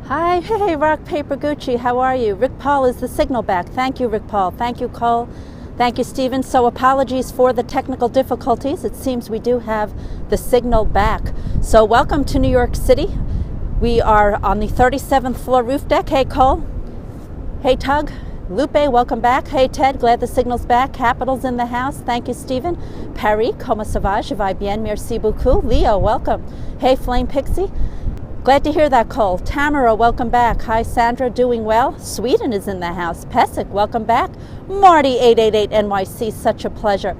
Hi, hey, Rock, Paper, Gucci, how are you? Rick Paul is the signal back. Thank you, Rick Paul. Thank you, Cole. Thank you, Stephen. So apologies for the technical difficulties. It seems we do have the signal back. So welcome to New York City. We are on the 37th floor roof deck. Hey, Cole. Hey, Tug. Lupe, welcome back. Hey, Ted, glad the signal's back. Capital's in the house. Thank you, Stephen. Perry, comment ça va? Je vais bien, merci beaucoup. Leo, welcome. Hey, Flame Pixie. Glad to hear that, Cole. Tamara, welcome back. Hi, Sandra, doing well. Sweden is in the house. Pesic, welcome back. Marty, 888 NYC, such a pleasure.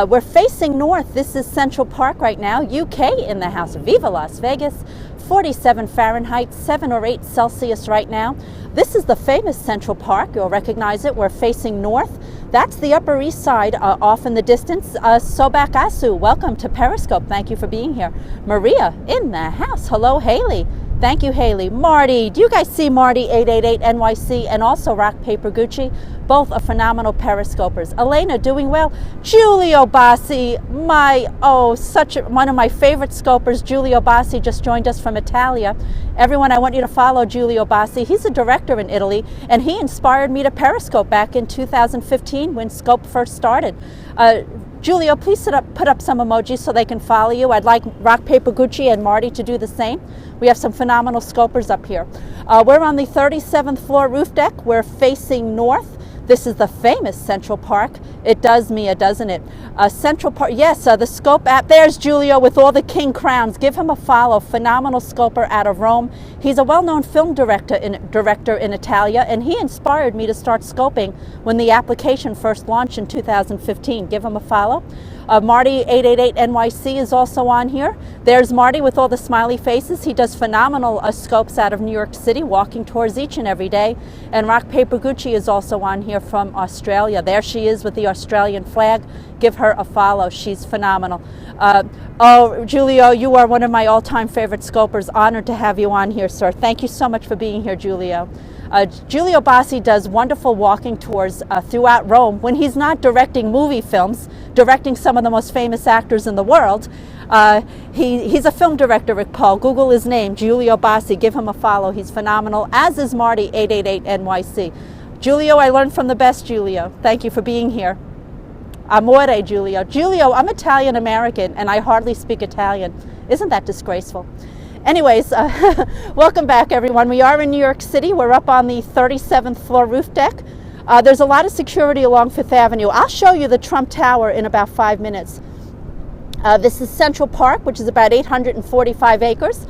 We're facing north. This is Central Park right now. UK in the house. Viva Las Vegas. 47 Fahrenheit, 7 or 8 Celsius right now. This is the famous Central Park. You'll recognize it. We're facing north. That's the Upper East Side off in the distance. Sobak Asu, welcome to Periscope. Thank you for being here. Maria in the house. Hello, Haley. Thank you, Haley. Marty, do you guys see Marty 888 NYC and also Rock Paper Gucci? Both are phenomenal periscopers. Elena, doing well. Giulio Bassi, one of my favorite scopers. Giulio Bassi just joined us from Italia. Everyone, I want you to follow Giulio Bassi. He's a director in Italy, and he inspired me to periscope back in 2015 when Scope first started. Giulio, please put up some emojis so they can follow you. I'd like Rock, Paper, Gucci and Marty to do the same. We have some phenomenal scopers up here. We're on the 37th floor roof deck. We're facing north. This is the famous Central Park. It does, Mia, doesn't it? Central Park, yes, the Scope app. There's Giulio with all the king crowns. Give him a follow. Phenomenal scoper out of Rome. He's a well-known film director in Italia, and he inspired me to start scoping when the application first launched in 2015. Give him a follow. Marty 888 NYC is also on here. There's Marty with all the smiley faces. He does phenomenal scopes out of New York City, walking tours each and every day. And Rock Paper Gucci is also on here from Australia. There she is with the Australian flag. Give her a follow. She's phenomenal. Giulio, you are one of my all-time favorite scopers. Honored to have you on here, sir. Thank you so much for being here, Giulio. Giulio Bassi does wonderful walking tours throughout Rome when he's not directing movie films, directing some of the most famous actors in the world. He's a film director, Rick Paul. Google his name, Giulio Bassi. Give him a follow. He's phenomenal, as is Marty 888 NYC. Giulio, I learned from the best, Giulio. Thank you for being here. Amore, Giulio. Giulio, I'm Italian-American, and I hardly speak Italian. Isn't that disgraceful? Anyways, welcome back, everyone. We are in New York City. We're up on the 37th floor roof deck. There's a lot of security along Fifth Avenue. I'll show you the Trump Tower in about 5 minutes. This is Central Park, which is about 845 acres.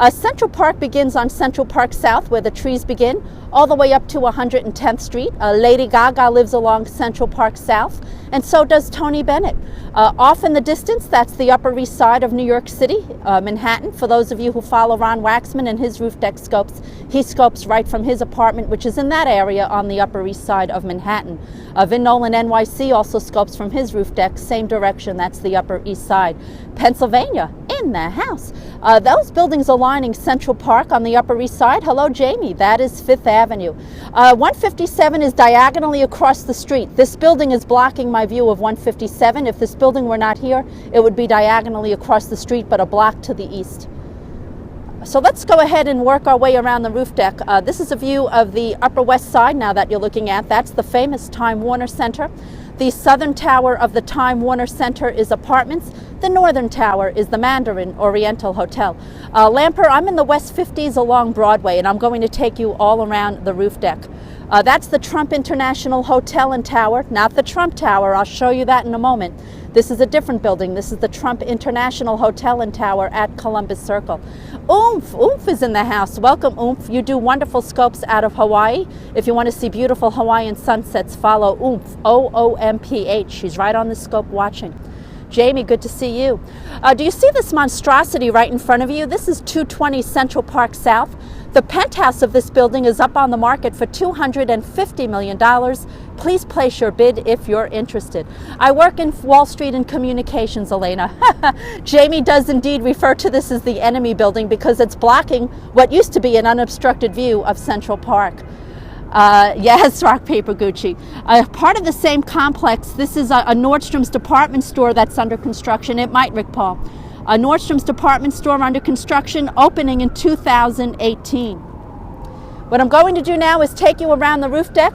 Central Park begins on Central Park South, where the trees begin, all the way up to 110th Street. Lady Gaga lives along Central Park South, and so does Tony Bennett. Off in the distance, that's the Upper East Side of New York City, Manhattan. For those of you who follow Ron Waxman and his roof deck scopes, he scopes right from his apartment, which is in that area on the Upper East Side of Manhattan. Vin Nolan NYC also scopes from his roof deck, same direction, that's the Upper East Side. Pennsylvania, in the house. Those buildings aligning Central Park on the Upper East Side. Hello, Jamie. That is Fifth Avenue. 157 is diagonally across the street. This building is blocking my view of 157. If this building were not here, it would be diagonally across the street, but a block to the east. So let's go ahead and work our way around the roof deck. This is a view of the Upper West Side now that you're looking at. That's the famous Time Warner Center. The southern tower of the Time Warner Center is apartments. The northern tower is the Mandarin Oriental Hotel. Lamper, I'm in the West 50s along Broadway, and I'm going to take you all around the roof deck. That's the Trump International Hotel and Tower, not the Trump Tower. I'll show you that in a moment. This is a different building. This is the Trump International Hotel and Tower at Columbus Circle. Oomph is in the house. Welcome, Oomph. You do wonderful scopes out of Hawaii. If you want to see beautiful Hawaiian sunsets, follow Oomph, O-O-M-P-H. She's right on the scope watching. Jamie, good to see you. Do you see this monstrosity right in front of you? This is 220 Central Park South. The penthouse of this building is up on the market for $250 million. Please place your bid if you're interested. I work in Wall Street in communications, Elena. Jamie does indeed refer to this as the enemy building because it's blocking what used to be an unobstructed view of Central Park. Yes, Rock Paper Gucci. Part of the same complex, this is a Nordstrom's department store that's under construction. It might, Rick Paul. A Nordstrom's department store under construction, opening in 2018. What I'm going to do now is take you around the roof deck.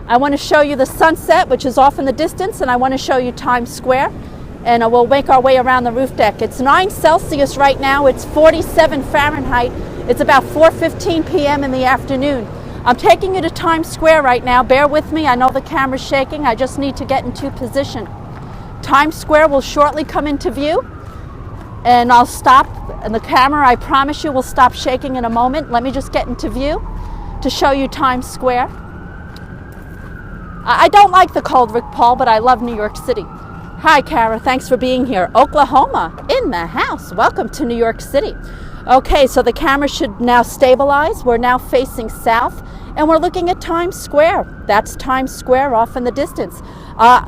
I want to show you the sunset, which is off in the distance, and I want to show you Times Square. And we'll make our way around the roof deck. It's 9 Celsius right now. It's 47 Fahrenheit. It's about 4:15 p.m. in the afternoon. I'm taking you to Times Square right now. Bear with me. I know the camera's shaking. I just need to get into position. Times Square will shortly come into view, and I'll stop. And the camera, I promise you, will stop shaking in a moment. Let me just get into view to show you Times Square. I don't like the cold, Rick Paul, but I love New York City. Hi, Kara. Thanks for being here. Oklahoma in the house. Welcome to New York City. Okay, so the camera should now stabilize. We're now facing south, and we're looking at Times Square. That's Times Square off in the distance.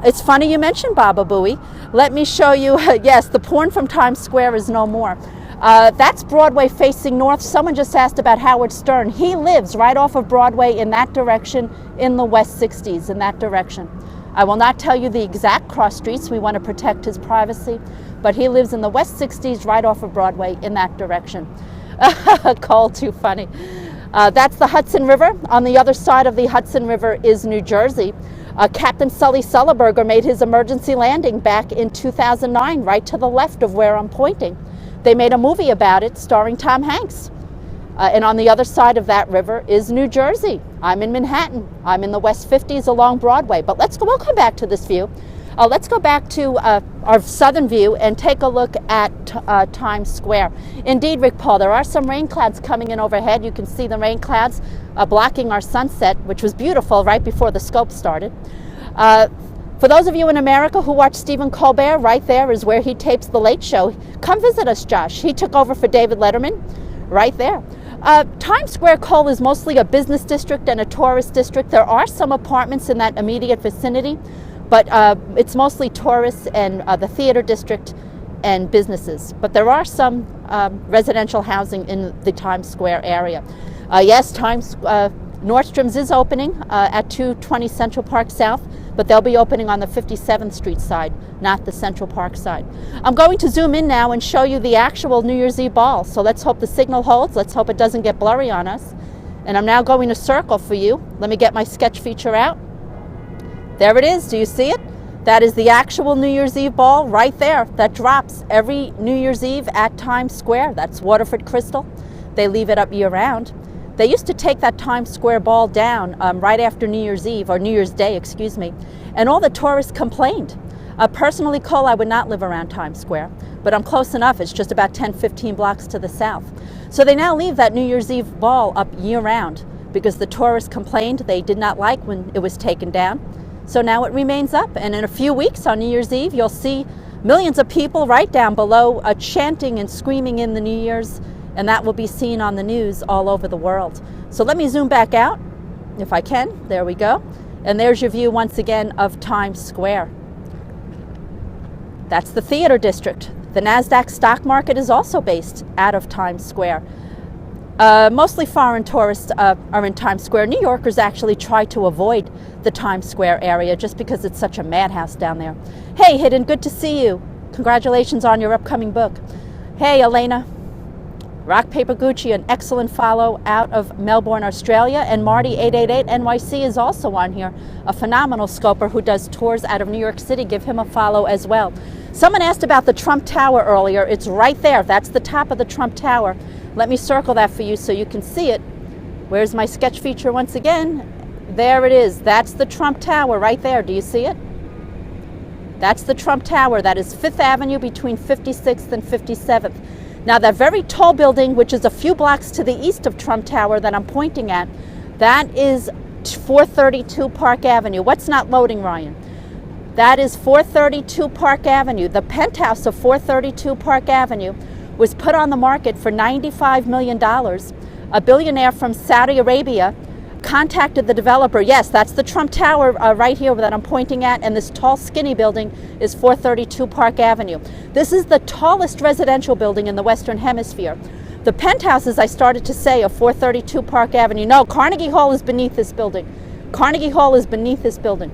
It's funny you mentioned Baba Booey. Let me show you. Yes, the porn from Times Square is no more. That's Broadway facing north. Someone just asked about Howard Stern. He lives right off of Broadway in that direction, in the West 60s, in that direction. I will not tell you the exact cross streets. We want to protect his privacy, but he lives in the West 60s right off of Broadway in that direction. Cole, too funny. That's the Hudson River. On the other side of the Hudson River is New Jersey. Captain Sully Sullenberger made his emergency landing back in 2009, right to the left of where I'm pointing. They made a movie about it starring Tom Hanks. And on the other side of that river is New Jersey. I'm in Manhattan. I'm in the West 50s along Broadway. But we'll come back to this view. Let's go back to our southern view and take a look at Times Square. Indeed, Rick Paul, there are some rain clouds coming in overhead. You can see the rain clouds blocking our sunset, which was beautiful right before the scope started. For those of you in America who watch Stephen Colbert, right there is where he tapes The Late Show. Come visit us, Josh. He took over for David Letterman, right there. Times Square, Cole, is mostly a business district and a tourist district. There are some apartments in that immediate vicinity, but it's mostly tourists and the theater district and businesses. But there are some residential housing in the Times Square area. Yes, Nordstrom's is opening at 220 Central Park South, but they'll be opening on the 57th Street side, not the Central Park side. I'm going to zoom in now and show you the actual New Year's Eve ball. So let's hope the signal holds. Let's hope it doesn't get blurry on us. And I'm now going to circle for you. Let me get my sketch feature out. There it is. Do you see it? That is the actual New Year's Eve ball right there that drops every New Year's Eve at Times Square. That's Waterford Crystal. They leave it up year-round. They used to take that Times Square ball down right after New Year's Eve, or New Year's Day, excuse me, and all the tourists complained. Personally, Cole, I would not live around Times Square, but I'm close enough. It's just about 10, 15 blocks to the south. So they now leave that New Year's Eve ball up year-round because the tourists complained they did not like when it was taken down. So now it remains up, and in a few weeks on New Year's Eve, you'll see millions of people right down below chanting and screaming in the New Year's, and that will be seen on the news all over the world. So let me zoom back out, if I can. There we go. And there's your view once again of Times Square. That's the theater district. The NASDAQ stock market is also based out of Times Square. Mostly foreign tourists are in Times Square. New Yorkers actually try to avoid the Times Square area just because it's such a madhouse down there. Hey, Hidden, good to see you. Congratulations on your upcoming book. Hey, Elena. Rock Paper Gucci, an excellent follow out of Melbourne, Australia. And Marty 888 NYC is also on here, a phenomenal scoper who does tours out of New York City. Give him a follow as well. Someone asked about the Trump Tower earlier. It's right there. That's the top of the Trump Tower. Let me circle that for you so you can see it. Where's my sketch feature once again? There it is. That's the Trump Tower right there. Do you see it? That's the Trump Tower. That is 5th Avenue between 56th and 57th. Now that very tall building, which is a few blocks to the east of Trump Tower that I'm pointing at, that is 432 Park Avenue. What's not loading, Ryan? That is 432 Park Avenue. The penthouse of 432 Park Avenue was put on the market for $95 million. A billionaire from Saudi Arabia contacted the developer. Yes, that's the Trump Tower right here that I'm pointing at, and this tall, skinny building is 432 Park Avenue. This is the tallest residential building in the Western Hemisphere. The penthouses, I started to say, of 432 Park Avenue. No, Carnegie Hall is beneath this building. Carnegie Hall is beneath this building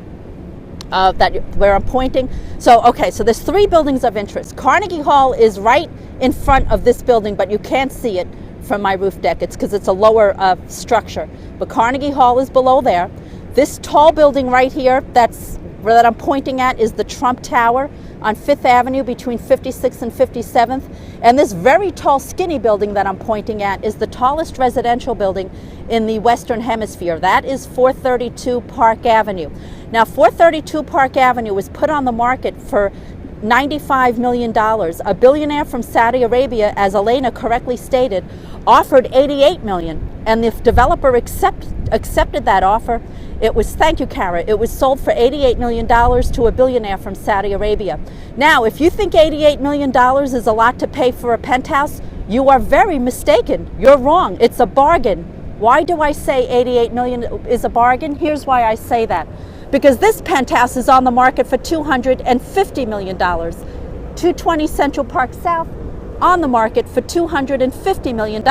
where I'm pointing. So, okay, so there's 3 buildings of interest. Carnegie Hall is right in front of this building, but you can't see it from my roof deck. It's because it's a lower structure. But Carnegie Hall is below there. This tall building right here that I'm pointing at is the Trump Tower on 5th Avenue between 56th and 57th. And this very tall, skinny building that I'm pointing at is the tallest residential building in the Western Hemisphere. That is 432 Park Avenue. Now, 432 Park Avenue was put on the market for $95 million. A billionaire from Saudi Arabia, as Elena correctly stated, offered $88 million. And the developer accepted that offer. It was, thank you, Kara, it was sold for $88 million to a billionaire from Saudi Arabia. Now, if you think $88 million is a lot to pay for a penthouse, you are very mistaken. You're wrong. It's a bargain. Why do I say $88 million is a bargain? Here's why I say that. Because this penthouse is on the market for $250 million. 220 Central Park South, on the market for $250 million.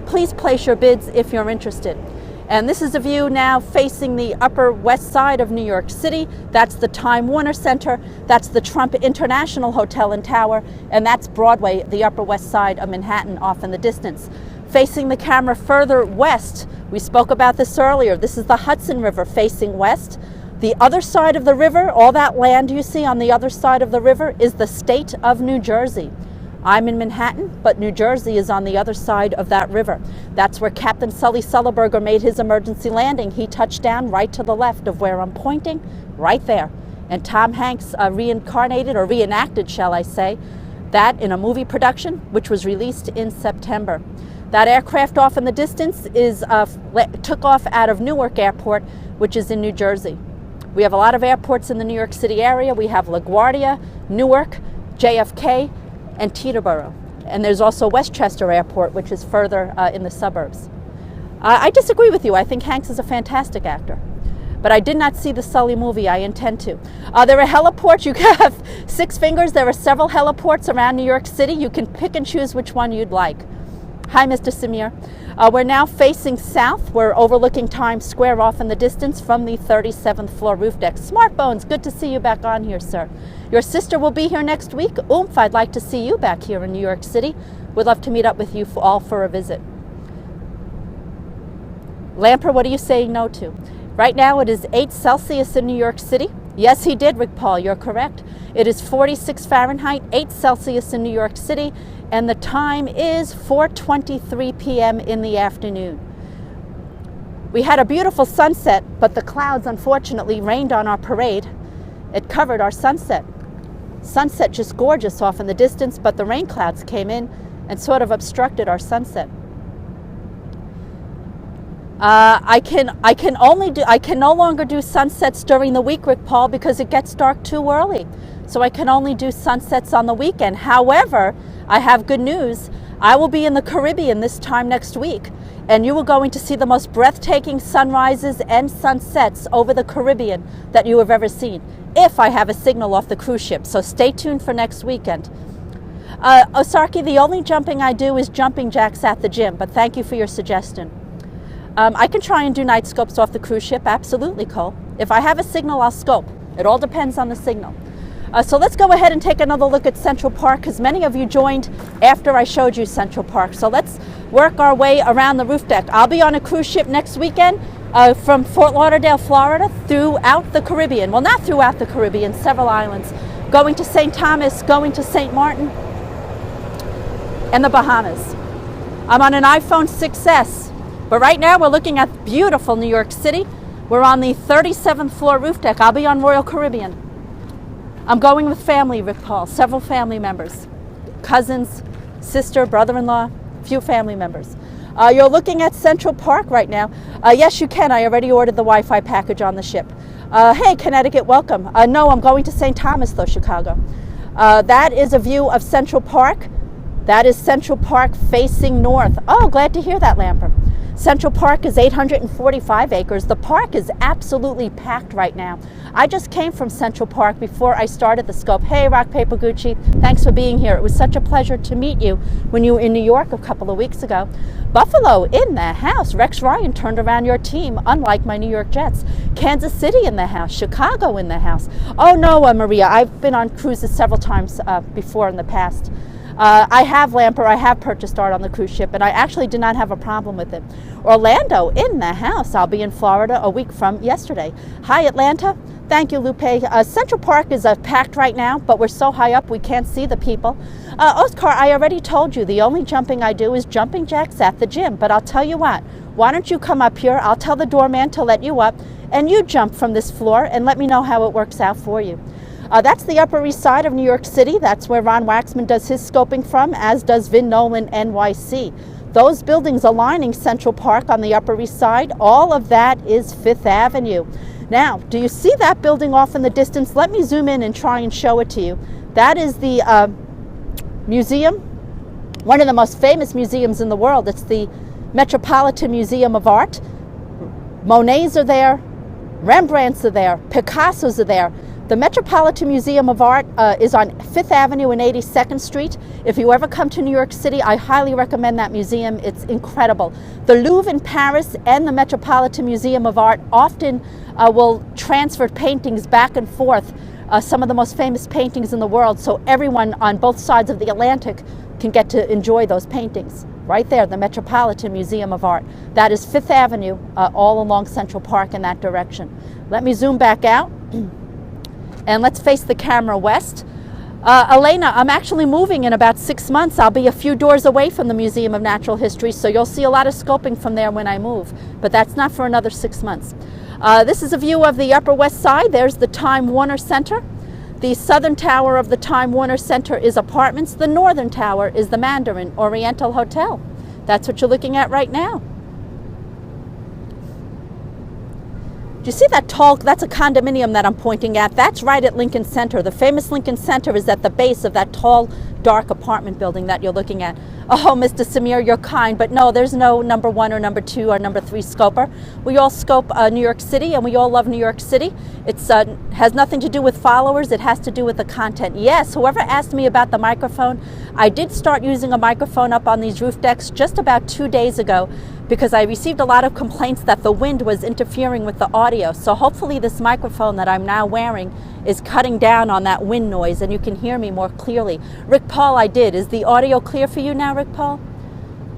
Please place your bids if you're interested. And this is a view now facing the Upper West Side of New York City. That's the Time Warner Center. That's the Trump International Hotel and Tower. And that's Broadway, the Upper West Side of Manhattan, off in the distance. Facing the camera further west, we spoke about this earlier. This is the Hudson River facing west. The other side of the river, all that land you see on the other side of the river, is the state of New Jersey. I'm in Manhattan, but New Jersey is on the other side of that river. That's where Captain Sully Sullenberger made his emergency landing. He touched down right to the left of where I'm pointing, right there. And Tom Hanks reincarnated, or reenacted, shall I say, that in a movie production, which was released in September. That aircraft off in the distance took off out of Newark Airport, which is in New Jersey. We have a lot of airports in the New York City area. We have LaGuardia, Newark, JFK, and Teterboro. And there's also Westchester Airport, which is further in the suburbs. I disagree with you. I think Hanks is a fantastic actor. But I did not see the Sully movie. I intend to. There are heliports. You have 6 fingers. There are several heliports around New York City. You can pick and choose which one you'd like. Hi, Mr. Samir. We're now facing south. We're overlooking Times Square off in the distance from the 37th floor roof deck. Smart Bones, good to see you back on here, sir. Your sister will be here next week. Oomph, I'd like to see you back here in New York City. We'd love to meet up with you all for a visit. Lamper, what are you saying no to? Right now it is 8 Celsius in New York City. Yes, he did, Rick Paul, you're correct. It is 46 Fahrenheit, 8 Celsius in New York City, and the time is 4:23 p.m. in the afternoon. We had a beautiful sunset, but the clouds unfortunately rained on our parade. It covered our sunset. Sunset just gorgeous off in the distance, but the rain clouds came in and sort of obstructed our sunset. I can no longer do sunsets during the week, Rick Paul, because it gets dark too early. So I can only do sunsets on the weekend. However, I have good news. I will be in the Caribbean this time next week, and you are going to see the most breathtaking sunrises and sunsets over the Caribbean that you have ever seen, if I have a signal off the cruise ship. So stay tuned for next weekend. Osarki, the only jumping I do is jumping jacks at the gym, but thank you for your suggestion. I can try and do night scopes off the cruise ship, absolutely, Cole. If I have a signal, I'll scope. It all depends on the signal. So let's go ahead and take another look at Central Park, because many of you joined after I showed you Central Park. So let's work our way around the roof deck. I'll be on a cruise ship next weekend from Fort Lauderdale, Florida, throughout the Caribbean. Well, not throughout the Caribbean, several islands. Going to St. Thomas, going to St. Martin, and the Bahamas. I'm on an iPhone 6S. But right now we're looking at beautiful New York City. We're on the 37th floor roof deck. I'll be on Royal Caribbean. I'm going with family, Rick Paul, several family members, cousins, sister, brother-in-law, few family members. You're looking at Central Park right now. Yes, you can. I already ordered the Wi-Fi package on the ship. Hey, Connecticut, welcome. No, I'm going to St. Thomas, though, Chicago. That is a view of Central Park. That is Central Park facing north. Oh, glad to hear that, Lamper. Central Park is 845 acres. The park is absolutely packed right now. I just came from Central Park before I started the scope. Hey, Rock Paper Gucci, thanks for being here. It was such a pleasure to meet you when you were in New York a couple of weeks ago. Buffalo in the house. Rex Ryan turned around your team, unlike my New York Jets. Kansas City in the house. Chicago in the house. Oh no, Maria, I've been on cruises several times before in the past. I have Lamper, I have purchased art on the cruise ship, and I actually did not have a problem with it. Orlando in the house. I'll be in Florida a week from yesterday. Hi, Atlanta. Thank you, Lupe. Central Park is packed right now, but we're so high up we can't see the people. Oscar, I already told you the only jumping I do is jumping jacks at the gym, but I'll tell you what, why don't you come up here? I'll tell the doorman to let you up, and you jump from this floor and let me know how it works out for you. That's the Upper East Side of New York City. That's where Ron Waxman does his scoping from, as does Vin Nolan NYC. Those buildings aligning Central Park on the Upper East Side, all of that is Fifth Avenue. Now, do you see that building off in the distance? Let me zoom in and try and show it to you. That is the museum, one of the most famous museums in the world. It's the Metropolitan Museum of Art. Monets are there, Rembrandts are there, Picassos are there. The Metropolitan Museum of Art is on 5th Avenue and 82nd Street. If you ever come to New York City, I highly recommend that museum. It's incredible. The Louvre in Paris and the Metropolitan Museum of Art often will transfer paintings back and forth, some of the most famous paintings in the world, so everyone on both sides of the Atlantic can get to enjoy those paintings. Right there, the Metropolitan Museum of Art. That is 5th Avenue, all along Central Park in that direction. Let me zoom back out. And let's face the camera west. Elena, I'm actually moving in about 6 months. I'll be a few doors away from the Museum of Natural History, so you'll see a lot of scoping from there when I move. But that's not for another 6 months. This is a view of the Upper West Side. There's the Time Warner Center. The southern tower of the Time Warner Center is apartments. The northern tower is the Mandarin Oriental Hotel. That's what you're looking at right now. Do you see that tall, that's a condominium that I'm pointing at. That's right at Lincoln Center. The famous Lincoln Center is at the base of that tall, dark apartment building that you're looking at. Oh, Mr. Samir, you're kind, but no, there's no number 1 or number 2 or number 3 scoper. We all scope New York City, and we all love New York City. It has nothing to do with followers. It has to do with the content. Yes, whoever asked me about the microphone, I did start using a microphone up on these roof decks just about 2 days ago, because I received a lot of complaints that the wind was interfering with the audio. So hopefully this microphone that I'm now wearing is cutting down on that wind noise and you can hear me more clearly. Rick Paul, I did. Is the audio clear for you now, Rick Paul?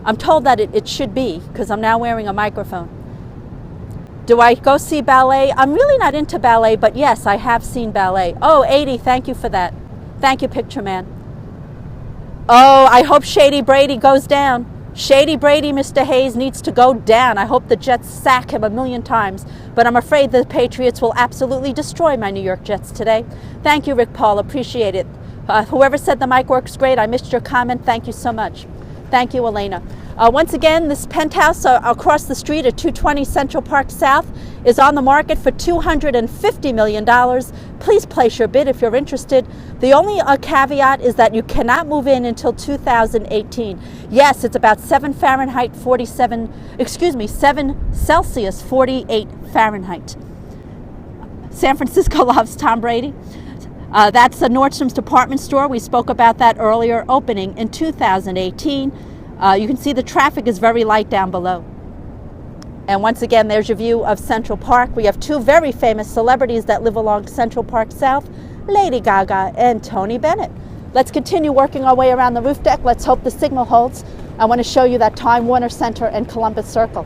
I'm told that it should be, because I'm now wearing a microphone. Do I go see ballet? I'm really not into ballet, but yes, I have seen ballet. Oh, 80, thank you for that. Thank you, Picture Man. Oh, I hope Shady Brady goes down. Shady Brady, Mr. Hayes, needs to go down. I hope the Jets sack him 1,000,000 times, but I'm afraid the Patriots will absolutely destroy my New York Jets today. Thank you, Rick Paul. Appreciate it. Whoever said the mic works great, I missed your comment. Thank you so much. Thank you, Elena. Once again, this penthouse across the street at 220 Central Park South is on the market for $250 million. Please place your bid if you're interested. The only caveat is that you cannot move in until 2018. Yes, it's about 7 Celsius, 48 Fahrenheit. San Francisco loves Tom Brady. That's a Nordstrom's department store. We spoke about that earlier, opening in 2018. You can see the traffic is very light down below. And once again, there's your view of Central Park. We have 2 very famous celebrities that live along Central Park South, Lady Gaga and Tony Bennett. Let's continue working our way around the roof deck. Let's hope the signal holds. I want to show you that Time Warner Center and Columbus Circle.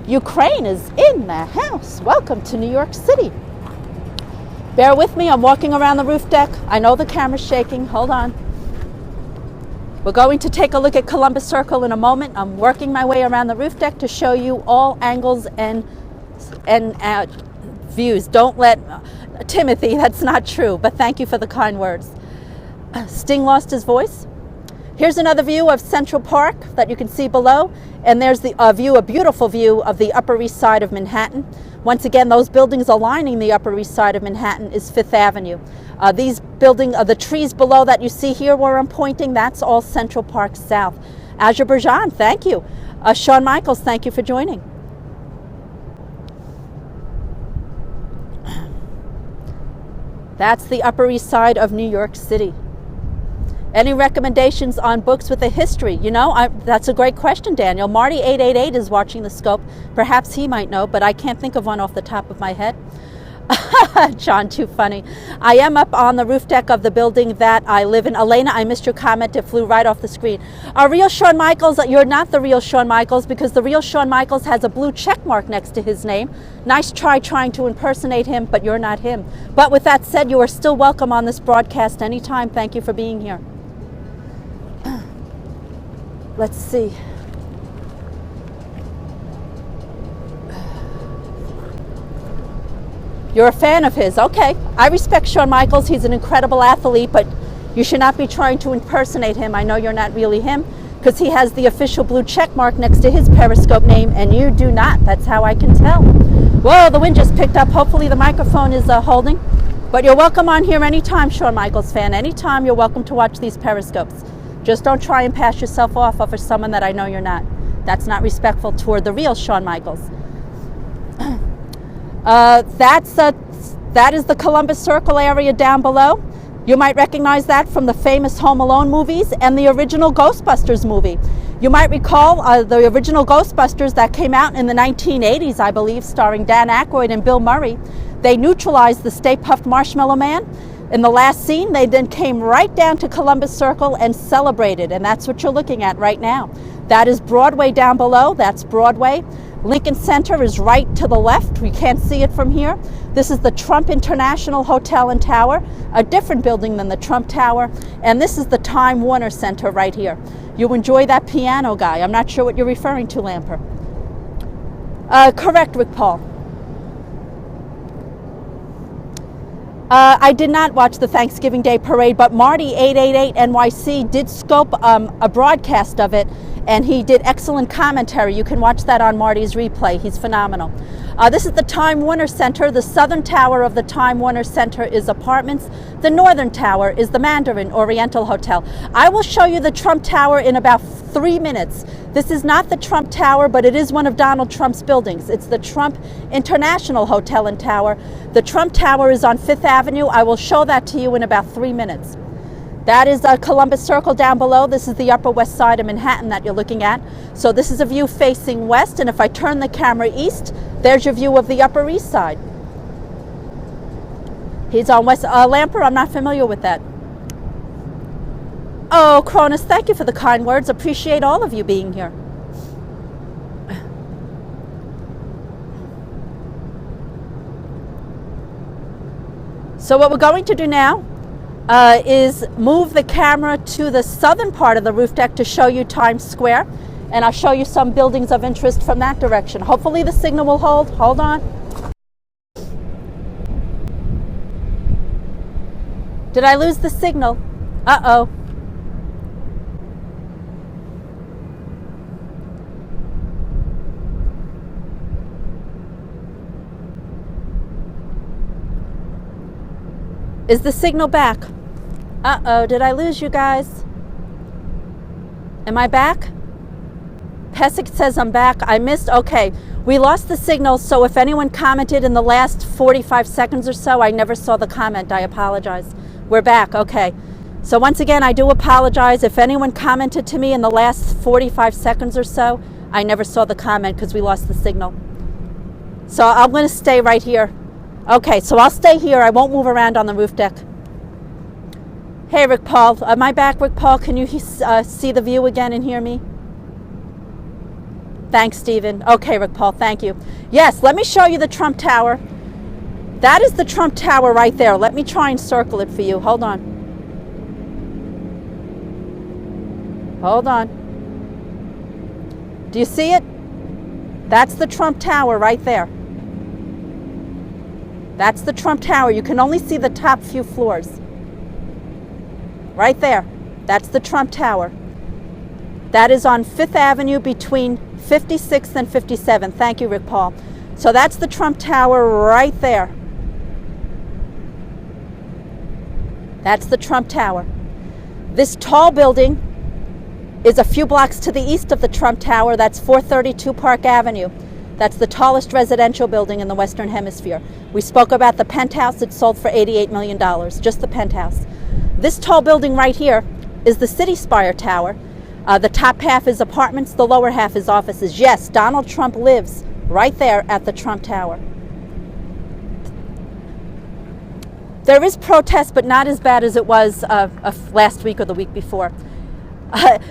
Ukraine is in the house. Welcome to New York City. Bear with me, I'm walking around the roof deck. I know the camera's shaking, hold on. We're going to take a look at Columbus Circle in a moment. I'm working my way around the roof deck to show you all angles and views. Don't let, Timothy, that's not true, but thank you for the kind words. Sting lost his voice. Here's another view of Central Park that you can see below, and there's the a beautiful view of the Upper East Side of Manhattan. Once again, those buildings aligning the Upper East Side of Manhattan is 5th Avenue. These the trees below that you see here where I'm pointing, that's all Central Park South. Azerbaijan, thank you. Shawn Michaels, thank you for joining. That's the Upper East Side of New York City. Any recommendations on books with a history? You know, that's a great question, Daniel. Marty888 is watching the scope. Perhaps he might know, but I can't think of one off the top of my head. John, too funny. I am up on the roof deck of the building that I live in. Elena, I missed your comment. It flew right off the screen. Real Shawn Michaels, you're not the real Shawn Michaels, because the real Shawn Michaels has a blue check mark next to his name. Nice try trying to impersonate him, but you're not him. But with that said, you are still welcome on this broadcast anytime. Thank you for being here. Let's see. You're a fan of his. Okay. I respect Shawn Michaels. He's an incredible athlete, but you should not be trying to impersonate him. I know you're not really him, because he has the official blue check mark next to his Periscope name, and you do not. That's how I can tell. Whoa, the wind just picked up. Hopefully the microphone is holding. But you're welcome on here anytime, Shawn Michaels fan. Anytime you're welcome to watch these Periscopes. Just don't try and pass yourself off for someone that I know you're not. That's not respectful toward the real Shawn Michaels. That is the Columbus Circle area down below. You might recognize that from the famous Home Alone movies and the original Ghostbusters movie. You might recall the original Ghostbusters that came out in the 1980s, I believe, starring Dan Aykroyd and Bill Murray. They neutralized the Stay Puft Marshmallow Man. In the last scene, they then came right down to Columbus Circle and celebrated, and that's what you're looking at right now. That is Broadway down below. That's Broadway. Lincoln Center is right to the left. We can't see it from here. This is the Trump International Hotel and Tower, a different building than the Trump Tower. And this is the Time Warner Center right here. You enjoy that piano guy. I'm not sure what you're referring to, Lamper. Correct, Rick Paul. I did not watch the Thanksgiving Day parade, but Marty 888 NYC did scope a broadcast of it, and he did excellent commentary. You can watch that on Marty's replay. He's phenomenal. This is the Time Warner Center. The southern tower of the Time Warner Center is apartments. The northern tower is the Mandarin Oriental Hotel. I will show you the Trump Tower in about 3 minutes. This is not the Trump Tower, but it is one of Donald Trump's buildings. It's the Trump International Hotel and Tower. The Trump Tower is on 5th Avenue. I will show that to you in about 3 minutes. That is Columbus Circle down below. This is the Upper West Side of Manhattan that you're looking at. So this is a view facing west, and if I turn the camera east, there's your view of the Upper East Side. He's on West Lamper. I'm not familiar with that. Oh, Cronus, thank you for the kind words. Appreciate all of you being here. So what we're going to do now is move the camera to the southern part of the roof deck to show you Times Square, and I'll show you some buildings of interest from that direction. Hopefully the signal will hold. Hold on. Did I lose the signal? Uh-oh. Is the signal back? Uh-oh, did I lose you guys? Am I back? Pesic says I'm back. I missed, okay. We lost the signal, so if anyone commented in the last 45 seconds or so, I never saw the comment. I apologize. We're back, okay. So once again, I do apologize. If anyone commented to me in the last 45 seconds or so, I never saw the comment because we lost the signal. So I'm going to stay right here. Okay, so I'll stay here. I won't move around on the roof deck. Hey, Rick Paul. Am I back, Rick Paul? Can you see the view again and hear me? Thanks, Stephen. Okay, Rick Paul, thank you. Yes, let me show you the Trump Tower. That is the Trump Tower right there. Let me try and circle it for you. Hold on. Hold on. Do you see it? That's the Trump Tower right there. That's the Trump Tower. You can only see the top few floors. Right there. That's the Trump Tower. That is on 5th Avenue between 56th and 57th. Thank you, Rick Paul. So that's the Trump Tower right there. That's the Trump Tower. This tall building is a few blocks to the east of the Trump Tower. That's 432 Park Avenue. That's the tallest residential building in the Western Hemisphere. We spoke about the penthouse. It sold for $88 million, just the penthouse. This tall building right here is the City Spire Tower. The top half is apartments, the lower half is offices. Yes, Donald Trump lives right there at the Trump Tower. There is protest, but not as bad as it was last week or the week before.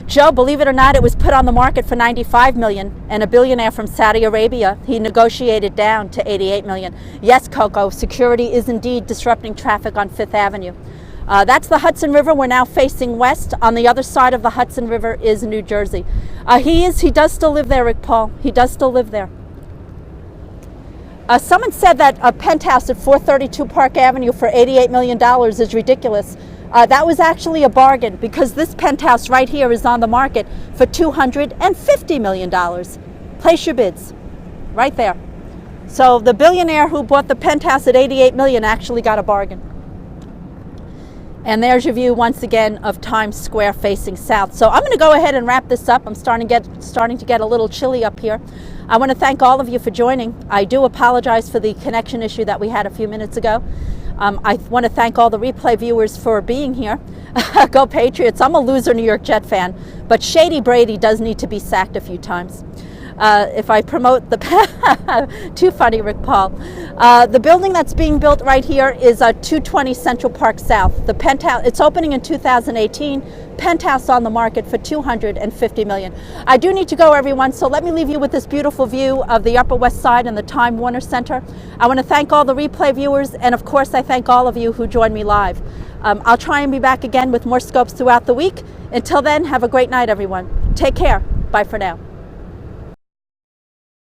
Joe, believe it or not, it was put on the market for $95 million, and a billionaire from Saudi Arabia, he negotiated down to $88 million. Yes, Coco, security is indeed disrupting traffic on Fifth Avenue. That's the Hudson River. We're now facing west. On the other side of the Hudson River is New Jersey. He does still live there, Rick Paul. He does still live there. Someone said that a penthouse at 432 Park Avenue for $88 million is ridiculous. That was actually a bargain, because this penthouse right here is on the market for $250 million. Place your bids right there. So the billionaire who bought the penthouse at $88 million actually got a bargain. And there's your view once again of Times Square facing south. So I'm going to go ahead and wrap this up. I'm starting to get a little chilly up here. I want to thank all of you for joining. I do apologize for the connection issue that we had a few minutes ago. I want to thank all the replay viewers for being here. Go Patriots. I'm a loser New York Jet fan, but Shady Brady does need to be sacked a few times. If I promote the too funny, Rick Paul. The building that's being built right here is 220 Central Park South. The penthouse, it's opening in 2018. Penthouse on the market for $250 million. I do need to go, everyone, so let me leave you with this beautiful view of the Upper West Side and the Time Warner Center. I want to thank all the replay viewers, and of course I thank all of you who joined me live. I'll try and be back again with more scopes throughout the week. Until then, have a great night, everyone. Take care. Bye for now.